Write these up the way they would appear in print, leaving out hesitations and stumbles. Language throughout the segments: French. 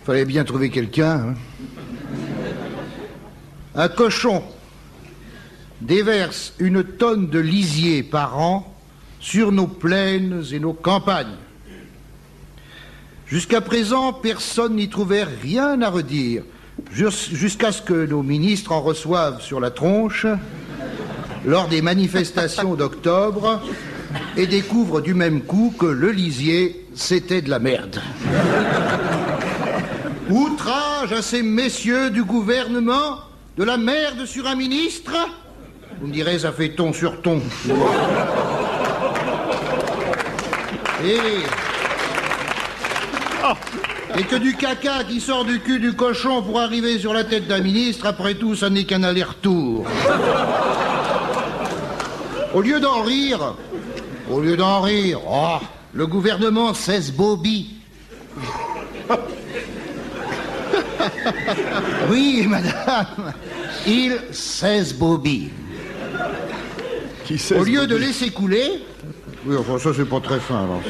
Fallait bien trouver quelqu'un. Hein. Un cochon déverse 1 tonne de lisier par an sur nos plaines et nos campagnes. Jusqu'à présent, personne n'y trouvait rien à redire, jusqu'à ce que nos ministres en reçoivent sur la tronche lors des manifestations d'octobre et découvrent du même coup que le lisier, c'était de la merde. Outrage à ces messieurs du gouvernement, de la merde sur un ministre. Vous me direz, ça fait ton sur ton. Et que du caca qui sort du cul du cochon pour arriver sur la tête d'un ministre, après tout, ça n'est qu'un aller-retour. Au lieu d'en rire, oh, le gouvernement cesse Bobby. Oui, madame, il cesse Bobby. Au lieu de laisser couler... Oui, enfin, ça, c'est pas très fin, alors.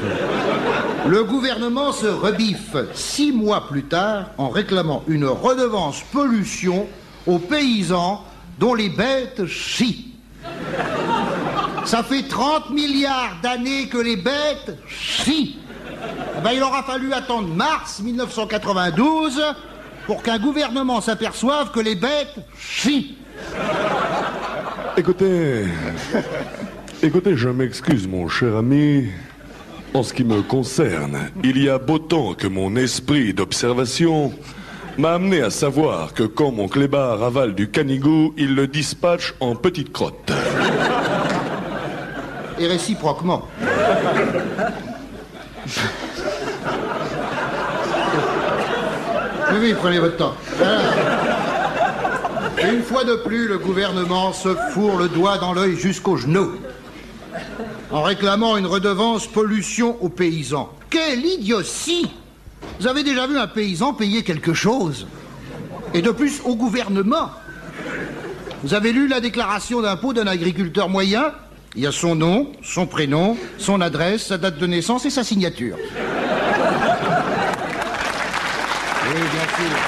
Le gouvernement se rebiffe 6 mois plus tard en réclamant une redevance pollution aux paysans dont les bêtes chient. Ça fait 30 milliards d'années que les bêtes chient. Ben, il aura fallu attendre mars 1992 pour qu'un gouvernement s'aperçoive que les bêtes chient. Écoutez, je m'excuse, mon cher ami. En ce qui me concerne, il y a beau temps que mon esprit d'observation m'a amené à savoir que quand mon clébard avale du canigou, il le dispatche en petites crottes. Et réciproquement. Oui, prenez votre temps. Et une fois de plus, le gouvernement se fourre le doigt dans l'œil jusqu'au genou en réclamant une redevance pollution aux paysans. Quelle idiotie! Vous avez déjà vu un paysan payer quelque chose? Et de plus, au gouvernement. Vous avez lu la déclaration d'impôt d'un agriculteur moyen? Il y a son nom, son prénom, son adresse, sa date de naissance et sa signature. Oui, bien sûr.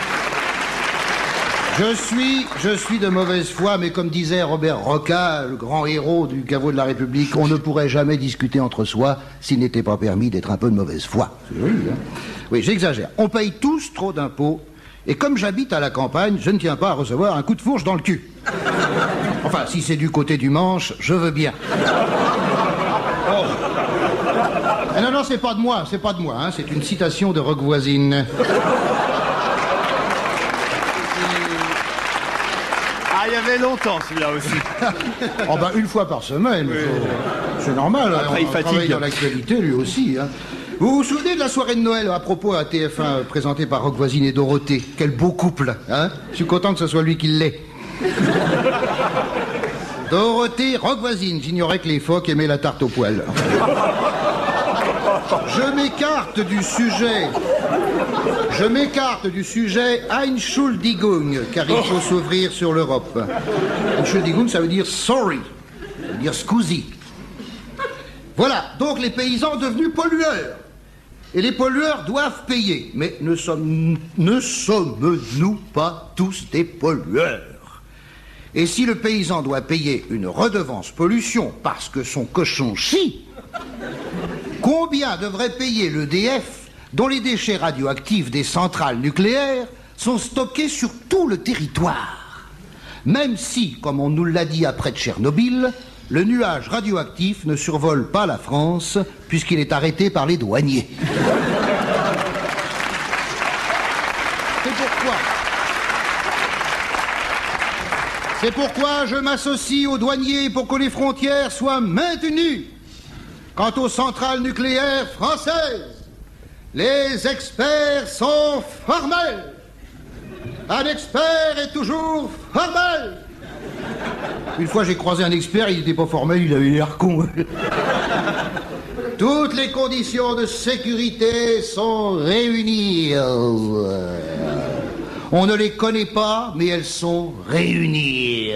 Je suis de mauvaise foi, mais comme disait Robert Roca, le grand héros du caveau de la République, on ne pourrait jamais discuter entre soi s'il n'était pas permis d'être un peu de mauvaise foi. Oui, hein. Oui, j'exagère. On paye tous trop d'impôts, et comme j'habite à la campagne, je ne tiens pas à recevoir un coup de fourche dans le cul. Enfin, si c'est du côté du manche, je veux bien. Oh. Non, c'est pas de moi, hein, c'est une citation de Roque Voisine. Ah, il y avait longtemps celui-là aussi. Oh ben, 1 fois par semaine, oui. C'est normal. Après, il travaille dans l'actualité, lui aussi. Hein. Vous vous souvenez de la soirée de Noël à propos à TF1 présentée par Roque Voisine et Dorothée? Quel beau couple, hein? Je suis content que ce soit lui qui l'ait. Dorothée, Roque Voisine, j'ignorais que les phoques aimaient la tarte au poil. Je m'écarte du sujet Einschuldigung, car il faut s'ouvrir sur l'Europe. Einschuldigung, ça veut dire sorry, ça veut dire scusi. Voilà, donc les paysans devenus pollueurs. Et les pollueurs doivent payer. Mais ne sommes-nous pas tous des pollueurs? Et si le paysan doit payer une redevance pollution parce que son cochon chie, combien devrait payer l'EDF dont les déchets radioactifs des centrales nucléaires sont stockés sur tout le territoire? Même si, comme on nous l'a dit après Tchernobyl, le nuage radioactif ne survole pas la France puisqu'il est arrêté par les douaniers. C'est pourquoi je m'associe aux douaniers pour que les frontières soient maintenues. Quant aux centrales nucléaires françaises, les experts sont formels. Un expert est toujours formel. Une fois, j'ai croisé un expert, il n'était pas formel, il avait l'air con. Toutes les conditions de sécurité sont réunies. On ne les connaît pas, mais elles sont réunies.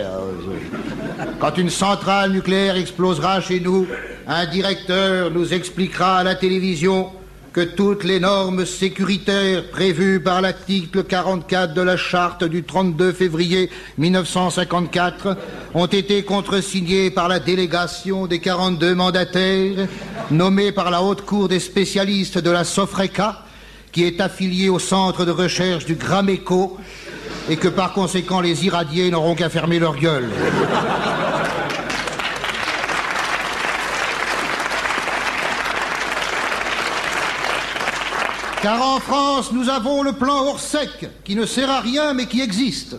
Quand une centrale nucléaire explosera chez nous, un directeur nous expliquera à la télévision que toutes les normes sécuritaires prévues par l'article 44 de la charte du 32 février 1954 ont été contresignées par la délégation des 42 mandataires nommés par la Haute Cour des spécialistes de la Sofreca, qui est affiliée au centre de recherche du Grameco, et que par conséquent les irradiés n'auront qu'à fermer leur gueule. Car en France, nous avons le plan Orsec, qui ne sert à rien, mais qui existe.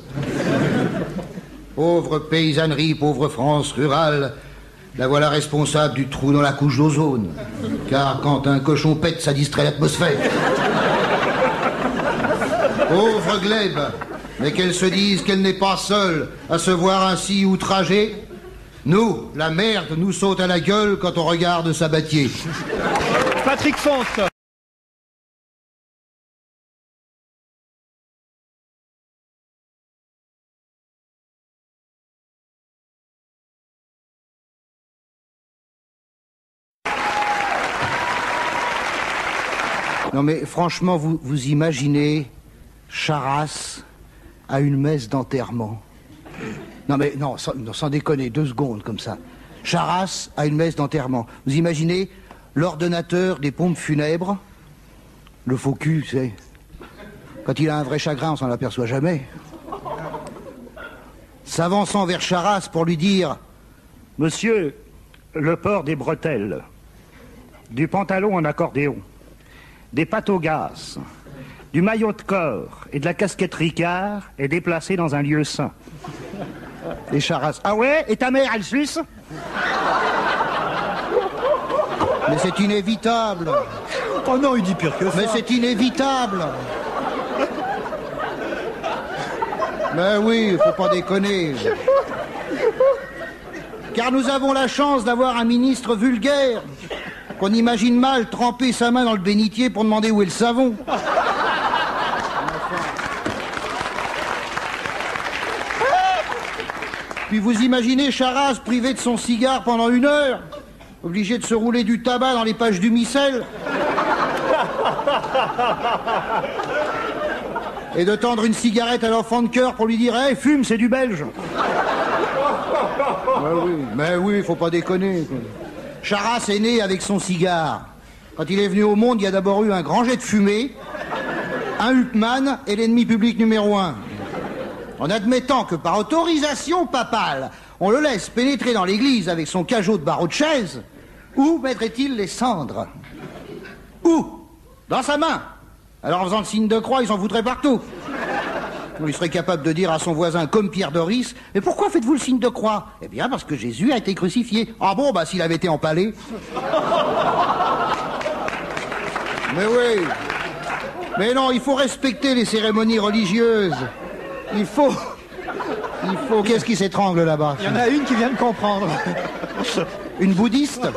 Pauvre paysannerie, pauvre France rurale, la voilà responsable du trou dans la couche d'ozone. Car quand un cochon pète, ça distrait l'atmosphère. Pauvre glèbe, mais qu'elle se dise qu'elle n'est pas seule à se voir ainsi outragée. Nous, la merde, nous saute à la gueule quand on regarde Sabatier. Patrick Fons. Non mais franchement, vous imaginez Charras à une messe d'enterrement? Non mais non, sans déconner, 2 secondes comme ça. Charras à une messe d'enterrement. Vous imaginez l'ordonnateur des pompes funèbres, le faux cul, tu sais. Quand il a un vrai chagrin, on s'en aperçoit jamais. S'avançant vers Charras pour lui dire: Monsieur, le port des bretelles, du pantalon en accordéon, des pâtes au gaz, du maillot de corps et de la casquette Ricard est déplacé dans un lieu sain. Et Charras: ah ouais? Et ta mère, elle suce? Mais c'est inévitable. Oh non, il dit pire que ça. Mais c'est inévitable. Mais oui, faut pas déconner. Car nous avons la chance d'avoir un ministre vulgaire qu'on imagine mal tremper sa main dans le bénitier pour demander où est le savon. Puis vous imaginez Charras privé de son cigare pendant 1 heure, obligé de se rouler du tabac dans les pages du missel, et de tendre une cigarette à l'enfant de cœur pour lui dire: hey, fume, c'est du belge. Mais oui, faut pas déconner. Charras est né avec son cigare. Quand il est venu au monde, il y a d'abord eu un grand jet de fumée, un Huppmann et l'ennemi public numéro 1. En admettant que par autorisation papale, on le laisse pénétrer dans l'église avec son cajot de barreau de chaise, où mettrait-il les cendres? Où? Dans sa main. Alors en faisant le signe de croix, il s'en foutrait partout. Il serait capable de dire à son voisin, comme Pierre Doris: mais pourquoi faites-vous le signe de croix? Eh bien, parce que Jésus a été crucifié. Ah bon, bah s'il avait été empalé. Mais oui. Mais non, il faut respecter les cérémonies religieuses. Il faut... Qu'est-ce qui s'étrangle là-bas? Il y en a une qui vient de comprendre. Une bouddhiste?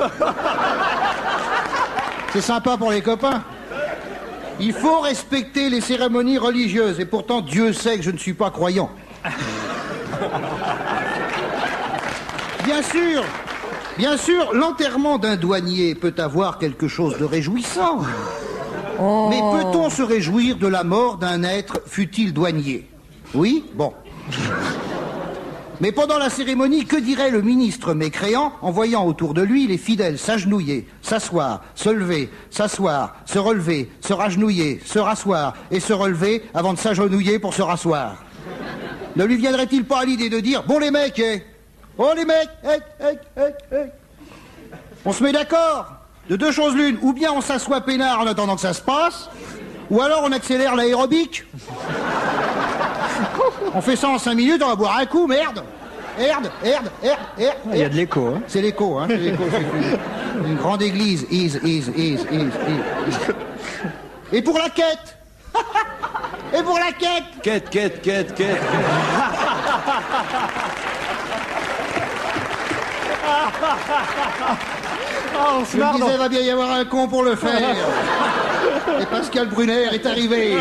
C'est sympa pour les copains. Il faut respecter les cérémonies religieuses. Et pourtant, Dieu sait que je ne suis pas croyant. Bien sûr, l'enterrement d'un douanier peut avoir quelque chose de réjouissant. Oh. Mais peut-on se réjouir de la mort d'un être, fût-il douanier? Oui? Bon. Mais pendant la cérémonie, que dirait le ministre mécréant en voyant autour de lui les fidèles s'agenouiller, s'asseoir, se lever, s'asseoir, se relever, se ragenouiller, se rasseoir et se relever avant de s'agenouiller pour se rasseoir? Ne lui viendrait-il pas à l'idée de dire: bon les mecs, oh les mecs, on se met d'accord? De 2 choses l'une, ou bien on s'assoit peinard en attendant que ça se passe, ou alors on accélère l'aérobic. On fait ça en 5 minutes, on va boire un coup, merde. Herde. Il y a de l'écho, hein. C'est l'écho, hein. C'est l'écho, c'est une grande église. Is. Et pour la quête. Et pour la quête. Quête. Oh, Je me disais, va bien y avoir un con pour le faire. Et Pascal Brunner est arrivé.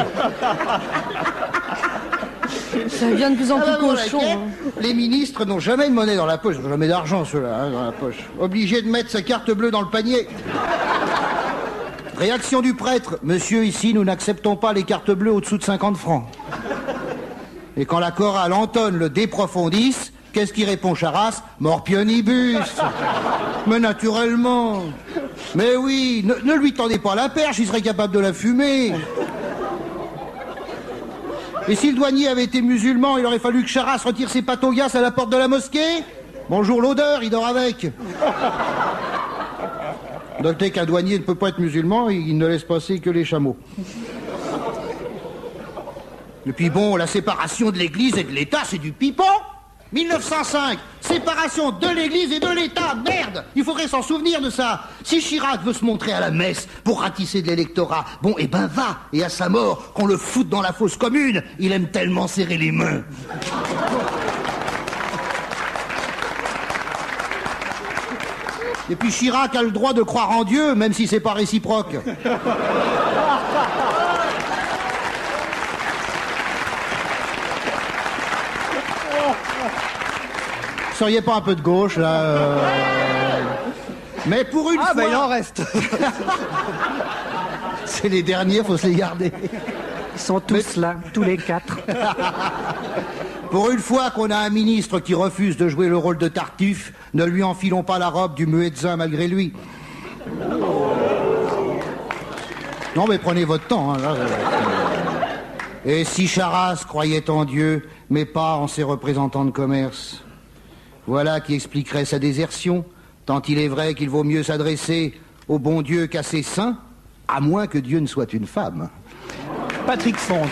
Ça devient de plus en plus cochon. Les ministres n'ont jamais de monnaie dans la poche, jamais d'argent ceux-là, hein, dans la poche. Obligés de mettre sa carte bleue dans le panier. Réaction du prêtre. Monsieur, ici, nous n'acceptons pas les cartes bleues au-dessous de 50 francs. Et quand la chorale entonne le De Profundis, qu'est-ce qui répond Charras? Morpionibus. Mais naturellement. Mais oui, ne lui tendez pas la perche, il serait capable de la fumer. Et si le douanier avait été musulman, il aurait fallu que Charras retire ses patauillas à la porte de la mosquée? Bonjour l'odeur, il dort avec. Notez qu'un douanier ne peut pas être musulman, il ne laisse passer que les chameaux. Et puis bon, la séparation de l'Église et de l'État, c'est du pipeau. 1905, séparation de l'Église et de l'État, merde! Il faudrait s'en souvenir de ça. Si Chirac veut se montrer à la messe pour ratisser de l'électorat, bon, eh ben va, et à sa mort, qu'on le foute dans la fosse commune, il aime tellement serrer les mains. Et puis Chirac a le droit de croire en Dieu, même si c'est pas réciproque. Seriez pas un peu de gauche, là Mais pour une fois... Ah, ben il en reste. C'est les derniers, faut se les garder. Ils sont tous là, tous les quatre. Pour une fois qu'on a un ministre qui refuse de jouer le rôle de Tartuffe, ne lui enfilons pas la robe du muezzin malgré lui. Non, mais prenez votre temps. Hein, là. Et si Charras croyait en Dieu, mais pas en ses représentants de commerce? Voilà qui expliquerait sa désertion, tant il est vrai qu'il vaut mieux s'adresser au bon Dieu qu'à ses saints, à moins que Dieu ne soit une femme. Patrick Fonte.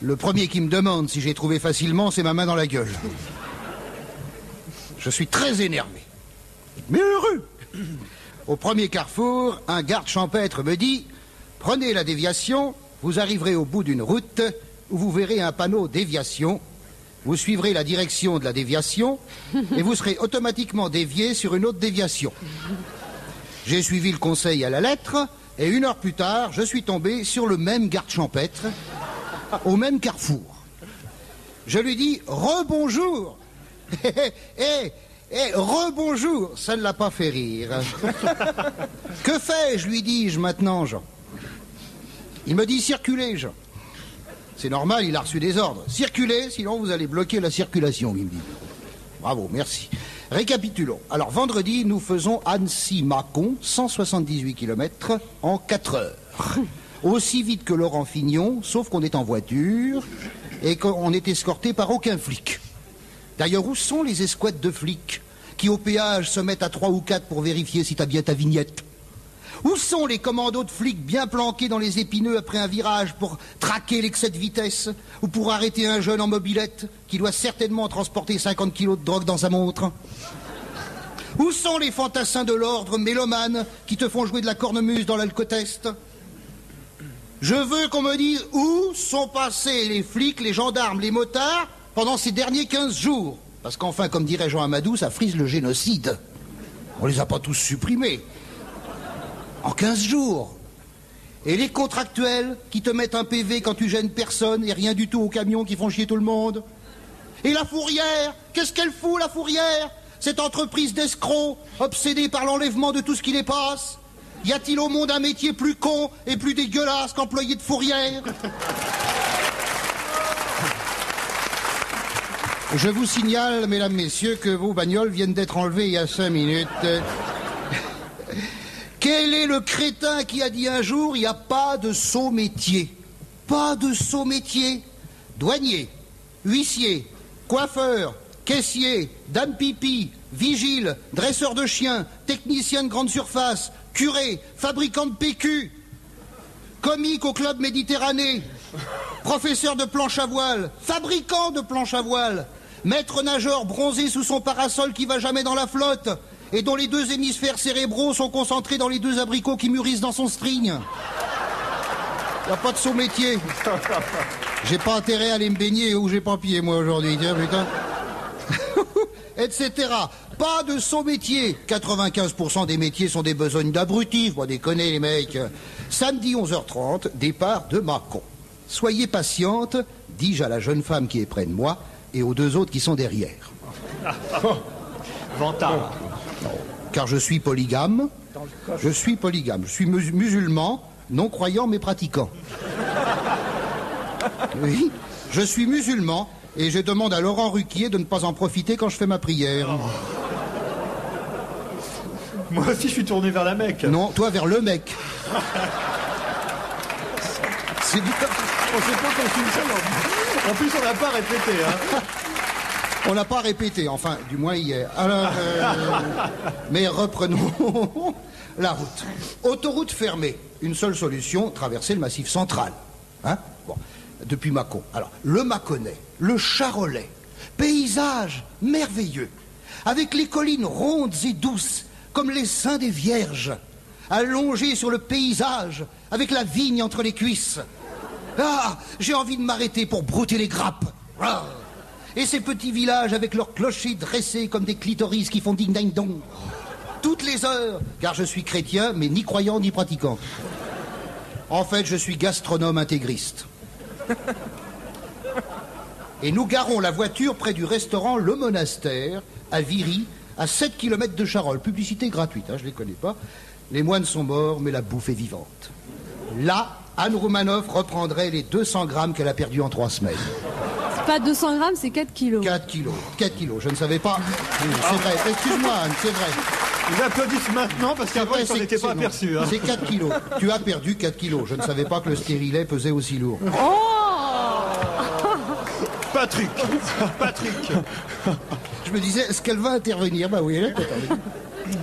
Le premier qui me demande si j'ai trouvé facilement, c'est ma main dans la gueule. Je suis très énervé, mais heureux. Au premier carrefour, un garde champêtre me dit « Prenez la déviation, vous arriverez au bout d'une route où vous verrez un panneau déviation. Vous suivrez la direction de la déviation et vous serez automatiquement dévié sur une autre déviation. » J'ai suivi le conseil à la lettre et 1 heure plus tard, je suis tombé sur le même garde champêtre au même carrefour. Je lui dis « Rebonjour !» rebonjour, ça ne l'a pas fait rire. Que fais-je, lui dis-je maintenant, Jean? Il me dit circulez, Jean. C'est normal, il a reçu des ordres. Circulez, sinon vous allez bloquer la circulation, il me dit. Bravo, merci. Récapitulons. Alors, vendredi, nous faisons Annecy-Mâcon, 178 km en 4 heures. Aussi vite que Laurent Fignon, sauf qu'on est en voiture et qu'on est escorté par aucun flic. D'ailleurs, où sont les escouades de flics qui, au péage, se mettent à 3 ou 4 pour vérifier si t'as bien ta vignette? Où sont les commandos de flics bien planqués dans les épineux après un virage pour traquer l'excès de vitesse ou pour arrêter un jeune en mobilette qui doit certainement transporter 50 kilos de drogue dans sa montre? Où sont les fantassins de l'ordre mélomanes qui te font jouer de la cornemuse dans l'alcotest? Je veux qu'on me dise où sont passés les flics, les gendarmes, les motards pendant ces derniers 15 jours. Parce qu'enfin, comme dirait Jean Amadou, ça frise le génocide. On les a pas tous supprimés. En 15 jours. Et les contractuels qui te mettent un PV quand tu gênes personne et rien du tout aux camions qui font chier tout le monde. Et la Fourrière, qu'est-ce qu'elle fout, la Fourrière? Cette entreprise d'escrocs, obsédée par l'enlèvement de tout ce qui les passe. Y a-t-il au monde un métier plus con et plus dégueulasse qu'employé de Fourrière? Je vous signale, mesdames, messieurs, que vos bagnoles viennent d'être enlevées il y a 5 minutes. Quel est le crétin qui a dit un jour, il n'y a pas de sot métier? Pas de sot métier. Douanier, huissier, coiffeur, caissier, dame pipi, vigile, dresseur de chiens, technicien de grande surface, curé, fabricant de PQ, comique au club Méditerranée, professeur de planche à voile, fabricant de planche à voile, maître nageur bronzé sous son parasol qui va jamais dans la flotte et dont les 2 hémisphères cérébraux sont concentrés dans les 2 abricots qui mûrissent dans son string. Il n'y a pas de saut métier. J'ai pas intérêt à aller me baigner où j'ai pas pied moi aujourd'hui, tiens putain. Etc. Pas de saut métier. 95% des métiers sont des besognes d'abrutis, faut pas déconner les mecs. Samedi 11h30, départ de Mâcon. soyez patiente, dis-je à la jeune femme qui est près de moi et aux deux autres qui sont derrière. Vantard. Car je suis polygame. Je suis polygame. Je suis musulman, non croyant mais pratiquant. Oui, je suis musulman et je demande à Laurent Ruquier de ne pas en profiter quand je fais ma prière. Moi aussi, je suis tourné vers la Mecque. Non, toi vers le mec. C'est bien. On sait pas qu'on filme ça. En plus, on n'a pas répété. Hein. On n'a pas répété, enfin, du moins hier. Alors, mais reprenons la route. Autoroute fermée. Une seule solution, traverser le Massif central. Hein? Bon, depuis Mâcon. Alors, le Mâconnais, le Charolais, paysage merveilleux, avec les collines rondes et douces, comme les seins des vierges, allongées sur le paysage, avec la vigne entre les cuisses. Ah, j'ai envie de m'arrêter pour brouter les grappes. Ah. Et ces petits villages avec leurs clochers dressés comme des clitoris qui font ding-ding-dong. Toutes les heures, car je suis chrétien, mais ni croyant ni pratiquant. En fait, je suis gastronome intégriste. Et nous garons la voiture près du restaurant Le Monastère, à Viry, à 7 km de Charolles. Publicité gratuite, hein, je ne les connais pas. Les moines sont morts, mais la bouffe est vivante. Là, Anne Roumanoff reprendrait les 200 grammes qu'elle a perdus en 3 semaines. C'est pas 200 grammes, c'est 4 kilos. 4 kilos, 4 kilos, je ne savais pas. C'est vrai, excuse-moi Anne, c'est vrai. Ils applaudissent maintenant parce qu'avant, ils s'en étaient pas aperçus. Hein. C'est 4 kilos. Tu as perdu 4 kilos. Je ne savais pas que le stérilet pesait aussi lourd. Patrick. Je me disais, est-ce qu'elle va intervenir? Bah oui, elle est intervenue.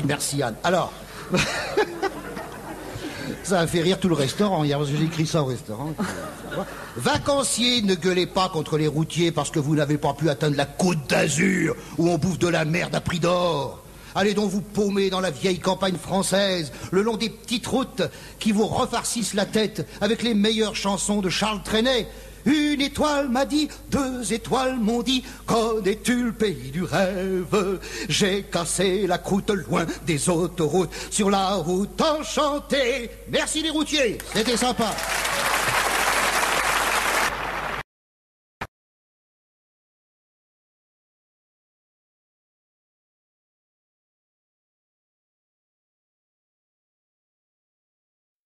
Merci Anne. Alors, ça a fait rire tout le restaurant hier, parce que j'ai écrit ça au restaurant. Vacanciers, ne gueulez pas contre les routiers parce que vous n'avez pas pu atteindre la Côte d'Azur, où on bouffe de la merde à prix d'or. Allez donc vous paumer dans la vieille campagne française, le long des petites routes qui vous refarcissent la tête avec les meilleures chansons de Charles Trenet. Une étoile m'a dit, 2 étoiles m'ont dit, connais-tu le pays du rêve? J'ai cassé la croûte loin des autoroutes, sur la route enchantée. Merci les routiers, c'était sympa.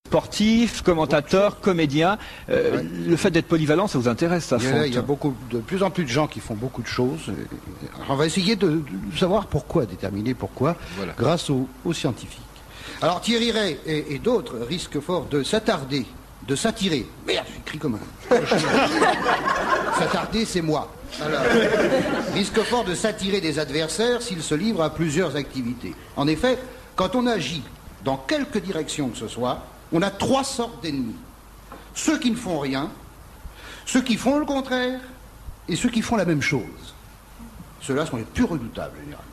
Sportif, commentateur, comédien. Le fait d'être polyvalent, ça vous intéresse, ça? Il y a de plus en plus de gens qui font beaucoup de choses. Alors on va essayer de savoir pourquoi, déterminer pourquoi, voilà, grâce aux scientifiques. Alors Thierry Ray et d'autres risquent fort de s'attarder, de s'attirer. Merde, j'écris comme un... S'attarder, c'est moi. Alors, risque fort de s'attirer des adversaires s'ils se livrent à plusieurs activités. En effet, quand on agit dans quelque direction que ce soit, on a 3 sortes d'ennemis. Ceux qui ne font rien, ceux qui font le contraire, et ceux qui font la même chose. Ceux-là sont les plus redoutables, généralement.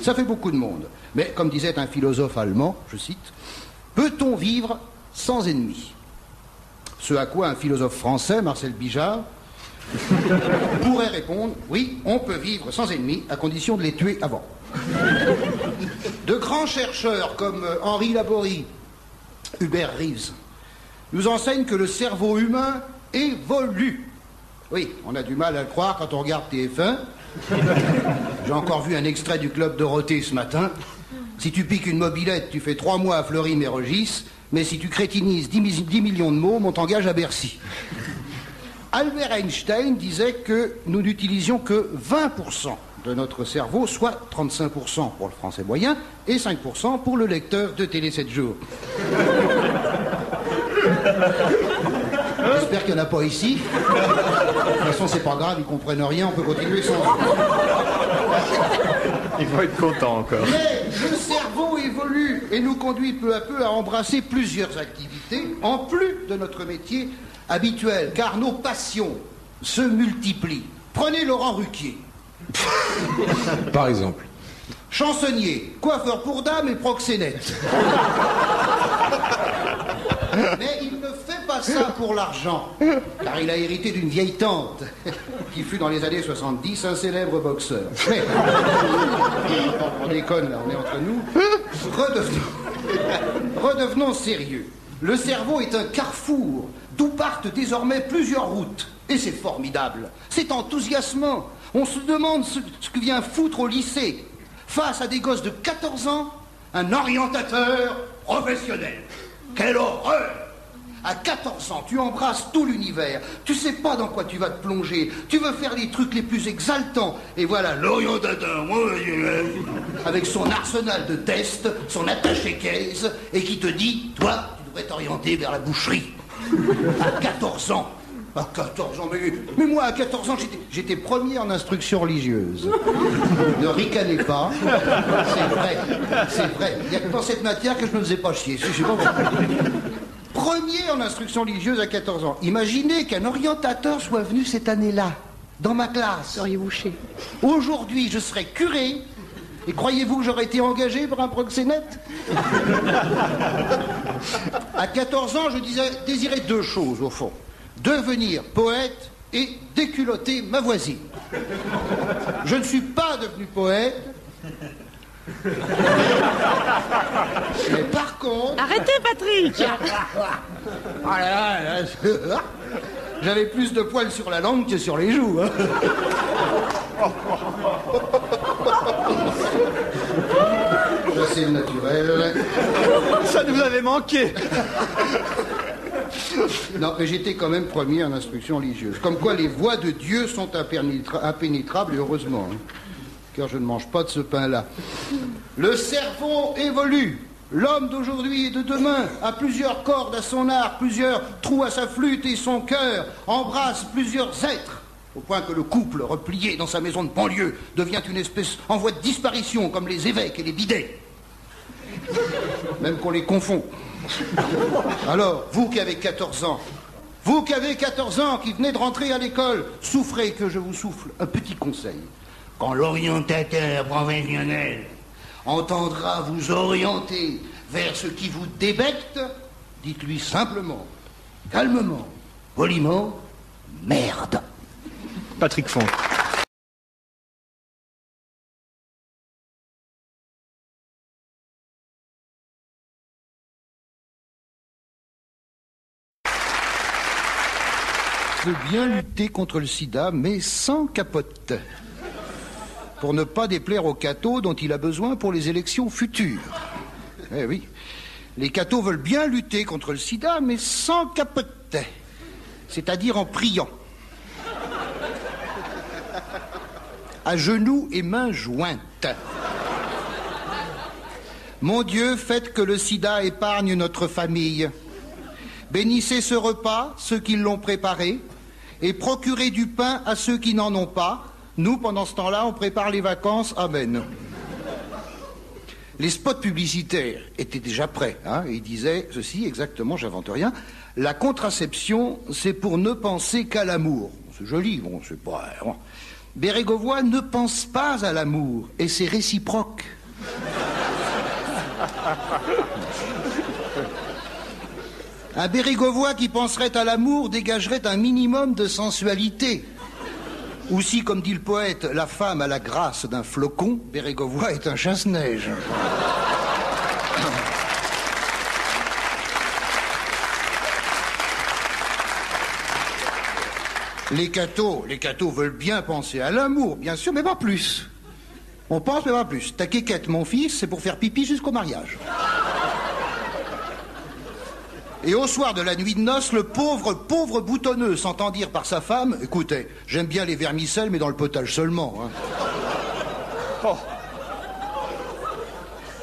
Ça fait beaucoup de monde. Mais, comme disait un philosophe allemand, je cite, « Peut-on vivre sans ennemis ?» Ce à quoi un philosophe français, Marcel Bijard, pourrait répondre, « Oui, on peut vivre sans ennemis, à condition de les tuer avant. » De grands chercheurs comme Henri Laborie, Hubert Reeves, nous enseignent que le cerveau humain évolue. Oui, on a du mal à le croire quand on regarde TF1. J'ai encore vu un extrait du Club Dorothée ce matin. Si tu piques une mobilette, tu fais 3 mois à Fleury-Mérogis, mais si tu crétinises 10 millions de mômes, on t'engage à Bercy. Albert Einstein disait que nous n'utilisions que 20% de notre cerveau, soit 35% pour le français moyen et 5% pour le lecteur de Télé 7 jours. J'espère qu'il n'y en a pas ici. De toute façon, c'est pas grave, ils comprennent rien, on peut continuer sans... Ils vont être contents encore. Mais le cerveau évolue et nous conduit peu à peu à embrasser plusieurs activités, en plus de notre métier habituel, car nos passions se multiplient. Prenez Laurent Ruquier. Par exemple. Chansonnier, coiffeur pour dames et proxénète. Mais il ne fait pas ça pour l'argent, car il a hérité d'une vieille tante, qui fut dans les années 70 un célèbre boxeur. Mais, on déconne là, on est entre nous. Redevenons sérieux. Le cerveau est un carrefour d'où partent désormais plusieurs routes. Et c'est formidable, c'est enthousiasmant. On se demande ce que vient foutre au lycée, face à des gosses de 14 ans, un orientateur professionnel. Quelle horreur! À 14 ans, tu embrasses tout l'univers. Tu sais pas dans quoi tu vas te plonger. Tu veux faire les trucs les plus exaltants. Et voilà l'orientateur, avec son arsenal de tests, son attaché-caisse, et qui te dit, toi, tu devrais t'orienter vers la boucherie. À 14 ans. À 14 ans, mais moi, à 14 ans, j'étais premier en instruction religieuse. Ne ricanez pas. C'est vrai, c'est vrai. Il n'y a que dans cette matière que je ne me faisais pas chier. Je sais pas pourquoi. Premier en instruction religieuse à 14 ans. Imaginez qu'un orientateur soit venu cette année-là, dans ma classe. Seriez-vous chez? Aujourd'hui, je serais curé. Et croyez-vous que j'aurais été engagé par un proxénète? À 14 ans, je désirais deux choses, au fond. Devenir poète et déculotter ma voisine. Je ne suis pas devenu poète. Mais par contre... Arrêtez, Patrick. Ah là là, j'avais plus de poils sur la langue que sur les joues. Hein. Ça, c'est le naturel. Ça nous avait manqué. Non, mais j'étais quand même premier en instruction religieuse. Comme quoi les voies de Dieu sont impénétrables, et heureusement. Hein, car je ne mange pas de ce pain-là. Le cerveau évolue. L'homme d'aujourd'hui et de demain a plusieurs cordes à son arc, plusieurs trous à sa flûte, et son cœur embrasse plusieurs êtres. Au point que le couple, replié dans sa maison de banlieue, devient une espèce en voie de disparition, comme les évêques et les bidets. Même qu'on les confond. Alors, vous qui avez 14 ans, qui venez de rentrer à l'école, souffrez que je vous souffle un petit conseil. Quand l'orientateur professionnel entendra vous orienter vers ce qui vous débecte, dites-lui simplement, calmement, poliment, merde. Patrick Font. De bien lutter contre le sida, mais sans capote. Pour ne pas déplaire aux cathos dont il a besoin pour les élections futures. Eh oui, les cathos veulent bien lutter contre le sida, mais sans capote. C'est-à-dire en priant. À genoux et mains jointes. Mon Dieu, faites que le sida épargne notre famille. Bénissez ce repas, ceux qui l'ont préparé, et procurez du pain à ceux qui n'en ont pas. Nous, pendant ce temps-là, on prépare les vacances. Amen. Les spots publicitaires étaient déjà prêts. Hein, et ils disaient ceci, exactement, j'invente rien. La contraception, c'est pour ne penser qu'à l'amour. C'est joli, bon, c'est pas... Bon. Bérégovoy ne pense pas à l'amour, et c'est réciproque. Un Bérégovoy qui penserait à l'amour dégagerait un minimum de sensualité. Ou si, comme dit le poète, la femme a la grâce d'un flocon, Bérégovoy est un chasse-neige. Les cathos veulent bien penser à l'amour, bien sûr, mais pas plus. On pense, mais pas plus. Ta quéquette, mon fils, c'est pour faire pipi jusqu'au mariage. Et au soir de la nuit de noces, le pauvre boutonneux s'entend dire par sa femme, écoutez, j'aime bien les vermicelles, mais dans le potage seulement. Hein. Oh.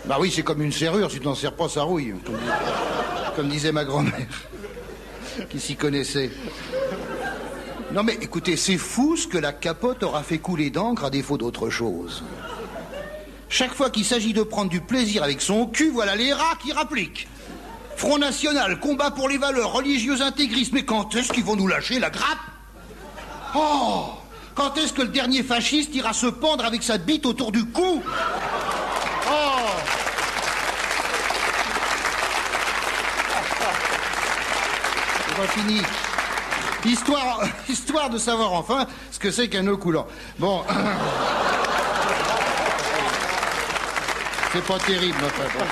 Bah oui, c'est comme une serrure, si tu n'en serres pas, ça rouille. Comme disait ma grand-mère, qui s'y connaissait. Non mais écoutez, c'est fou ce que la capote aura fait couler d'encre à défaut d'autre chose. Chaque fois qu'il s'agit de prendre du plaisir avec son cul, voilà les rats qui rappliquent. Front National, combat pour les valeurs religieuses intégristes. Mais quand est-ce qu'ils vont nous lâcher la grappe? Oh! Quand est-ce que le dernier fasciste ira se pendre avec sa bite autour du cou? Oh! C'est pas fini. Histoire de savoir enfin ce que c'est qu'un nœud coulant. Bon. C'est pas terrible, notre réponse.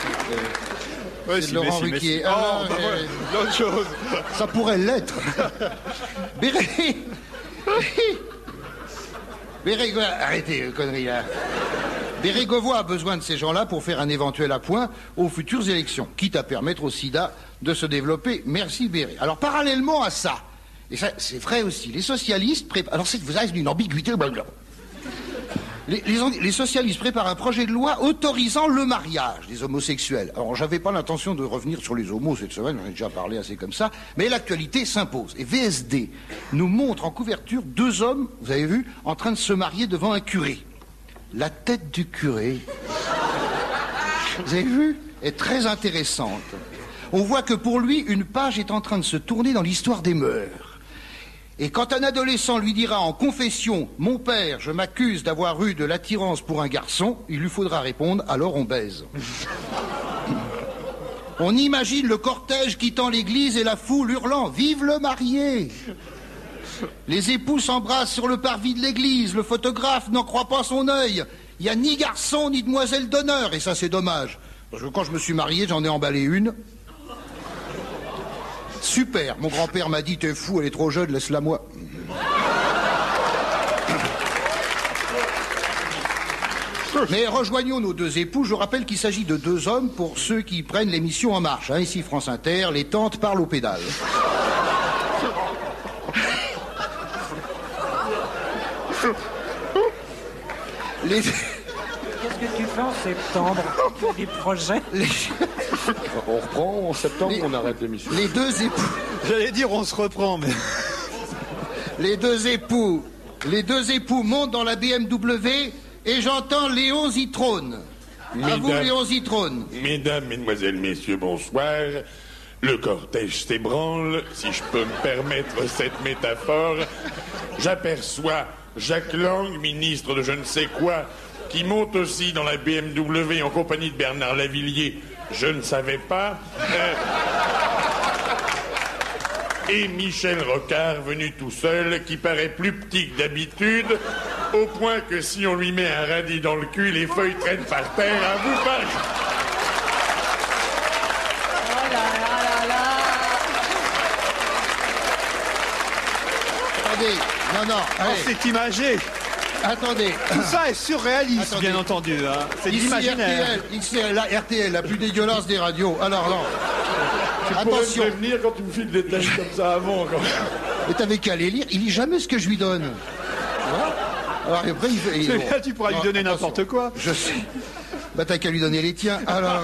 Ouais, C'est si, Laurent mais si, Ruquier. mais si. Alors, Oh, bah voilà, l'autre chose. ça pourrait l'être. Arrêtez, conneries là. Bérégovoy a besoin de ces gens-là pour faire un éventuel appoint aux futures élections, quitte à permettre au sida de se développer. Merci Béré. Alors parallèlement à ça, et ça c'est vrai aussi, les socialistes préparent... Alors vous avez une ambiguïté... Les socialistes préparent un projet de loi autorisant le mariage des homosexuels. Alors, j'avais pas l'intention de revenir sur les homos cette semaine, j'en ai déjà parlé assez comme ça, mais l'actualité s'impose. Et VSD nous montre en couverture 2 hommes, vous avez vu, en train de se marier devant un curé. La tête du curé, vous avez vu, est très intéressante. On voit que pour lui, une page est en train de se tourner dans l'histoire des mœurs. Et quand un adolescent lui dira en confession « Mon père, je m'accuse d'avoir eu de l'attirance pour un garçon », il lui faudra répondre « Alors on baise ». On imagine le cortège quittant l'église et la foule hurlant « Vive le marié !» Les époux s'embrassent sur le parvis de l'église, le photographe n'en croit pas son œil. Il n'y a ni garçon ni demoiselle d'honneur, et ça c'est dommage. Parce que quand je me suis marié, j'en ai emballé une. Super, mon grand-père m'a dit, t'es fou, elle est trop jeune, laisse-la moi. Mais rejoignons nos 2 époux, je rappelle qu'il s'agit de 2 hommes pour ceux qui prennent l'émission En Marche. Hein, ici France Inter, les tantes parlent aux pédales. Qu'est-ce que tu fais en septembre? Tu as des projets? On reprend en septembre, on arrête l'émission. Les 2 époux... J'allais dire on se reprend, mais... Les deux époux montent dans la BMW et j'entends Léon Zitrone. À vous, Léon Zitrone. Mesdames, Mesdemoiselles, Messieurs, bonsoir. Le cortège s'ébranle, si je peux me permettre cette métaphore. J'aperçois Jacques Lang, ministre de je ne sais quoi, qui monte aussi dans la BMW en compagnie de Bernard Lavillier. Je ne savais pas. Et Michel Rocard, venu tout seul, qui paraît plus petit que d'habitude, au point que si on lui met un radis dans le cul, les feuilles traînent par terre. À vous, Paris. Oh là là là là. Attendez, non, Oh, allez, c'est imagé. attendez. Tout ça est surréaliste, Attendez. bien entendu. Hein. C'est de Ici l'imaginaire. RTL, ici la RTL, la plus dégueulasse des radios. Alors non. Tu pourrais Attention. me prévenir quand tu me files des tâches comme ça avant. Quand même. Mais t'avais qu'à les lire, il lit jamais ce que je lui donne. Voilà. Alors après, il C'est bien, tu pourras lui donner attention. n'importe quoi. Je sais. Bah t'as qu'à lui donner les tiens. Alors.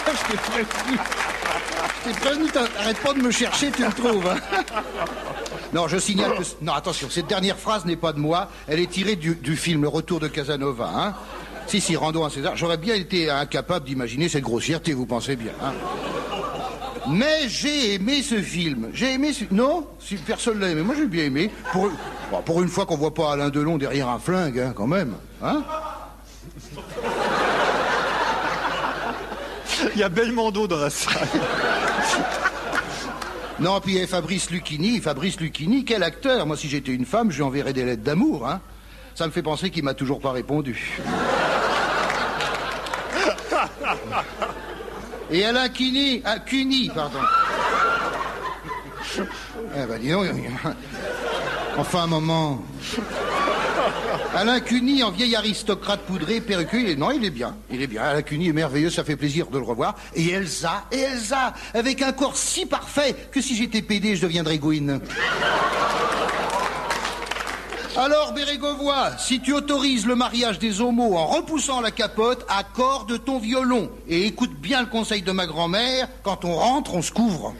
Je t'ai prévenu. Je t'ai prévenu, arrête pas de me chercher, tu le trouves. Hein. Non, je signale que... Non, attention, cette dernière phrase n'est pas de moi. Elle est tirée du film Le Retour de Casanova. Hein. Si, rendons à César. J'aurais bien été incapable d'imaginer cette grossièreté, vous pensez bien. Hein. Mais j'ai aimé ce film. J'ai aimé ce... Non, si personne l'a aimé. Moi, j'ai bien aimé. Pour une fois qu'on voit pas Alain Delon derrière un flingue, hein, quand même. Hein. Il y a Belmondo dans la salle. Non, puis il y a Fabrice Lucchini, quel acteur. Moi, si j'étais une femme, je lui enverrais des lettres d'amour. Hein. Ça me fait penser qu'il m'a toujours pas répondu. Et Alain Cuny, pardon. Eh ben, dis donc, enfin, un moment. Alain Cuny, en vieil aristocrate poudré, perruqué, non, il est bien. Alain Cuny est merveilleux, ça fait plaisir de le revoir. Et Elsa, avec un corps si parfait que si j'étais PD, je deviendrais Gwyn. Alors, Bérégovoy, si tu autorises le mariage des homos en repoussant la capote, accorde ton violon. Et écoute bien le conseil de ma grand-mère, quand on rentre, on se couvre.